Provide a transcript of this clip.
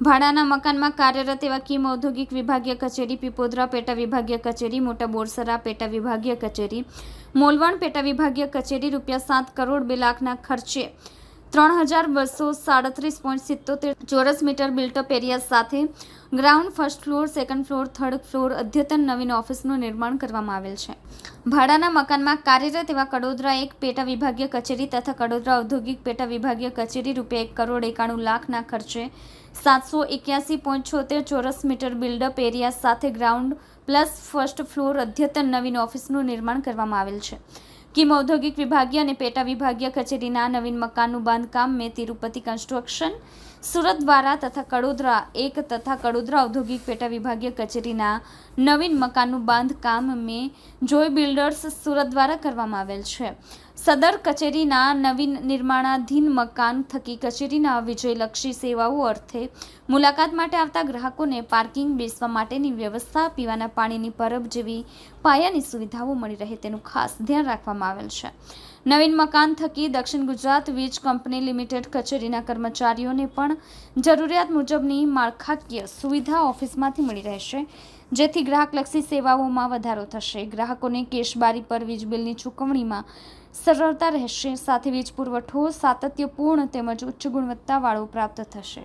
ભાડાના મકાનમાં કાર્યરત એવા કિમ ઔદ્યોગિક વિભાગીય કચેરી, પીપોદરા પેટા વિભાગીય કચેરી, મોટા બોરસરા પેટા વિભાગીય કચેરી, મોલવણ પેટા વિભાગીય કચેરી ₹7 કરોડ 2 લાખના ખર્ચે 3237.77 ચોરસ મીટર બિલ્ટઅપ એરિયા સાથે ground, first floor, second floor, third floor અદ્યતન નવીન ઓફિસનું નિર્માણ કરવામાં આવેલ છે. ભાડાના મકાનમાં કાર્યરત એવા કડોદરા 1 પેટા વિભાગીય કચેરી તથા કડોદરા ઔદ્યોગિક પેટા વિભાગીય કચેરી ₹1 કરોડ 91 લાખના ખર્ચે 781.76 ચોરસ મીટર બિલ્ડઅપ એરિયા સાથે ગ્રાઉન્ડ પ્લસ ફર્સ્ટ ફ્લોર અદ્યતન નવીન ઓફિસનું નિર્માણ કરવામાં આવેલ છે. કિમ ઔદ્યોગિક વિભાગીય અને પેટા વિભાગીય કચેરીના નવીન મકાનનું બાંધકામ મેં તિરુપતિ કન્સ્ટ્રક્શન સુરત દ્વારા તથા કડોદરા 1 તથા કડોદરા ઔદ્યોગિક પેટા વિભાગીય કચેરીના નવીન મકાનનું બાંધકામ મેં જોય બિલ્ડર્સ સુરત દ્વારા કરવામાં આવેલ છે. સદર કચેરીના નવીન નિર્માણાધીન મકાન થકી કચેરીના વિજયલક્ષી સેવાઓ અર્થે મુલાકાત માટે આવતા ગ્રાહકોને પાર્કિંગ, બેસવા માટેની વ્યવસ્થા, પીવાના પાણીની પરબ જેવી પાયાની સુવિધાઓ મળી રહે તેનું ખાસ ધ્યાન રાખવામાં આવેલ છે. નવીન મકાન થકી દક્ષિણ ગુજરાત વીજ કંપની લિમિટેડ કચેરીના કર્મચારીઓને પણ જરૂરિયાત મુજબની માળખાકીય સુવિધા ઓફિસમાંથી મળી રહેશે, જેથી ગ્રાહકલક્ષી સેવાઓમાં વધારો થશે. ગ્રાહકોને કેશબારી પર વીજ બિલની ચૂકવણીમાં સરળતા રહેશે, સાથે વીજ પુરવઠો સાતત્યપૂર્ણ તેમજ ઉચ્ચ ગુણવત્તાવાળો પ્રાપ્ત થશે.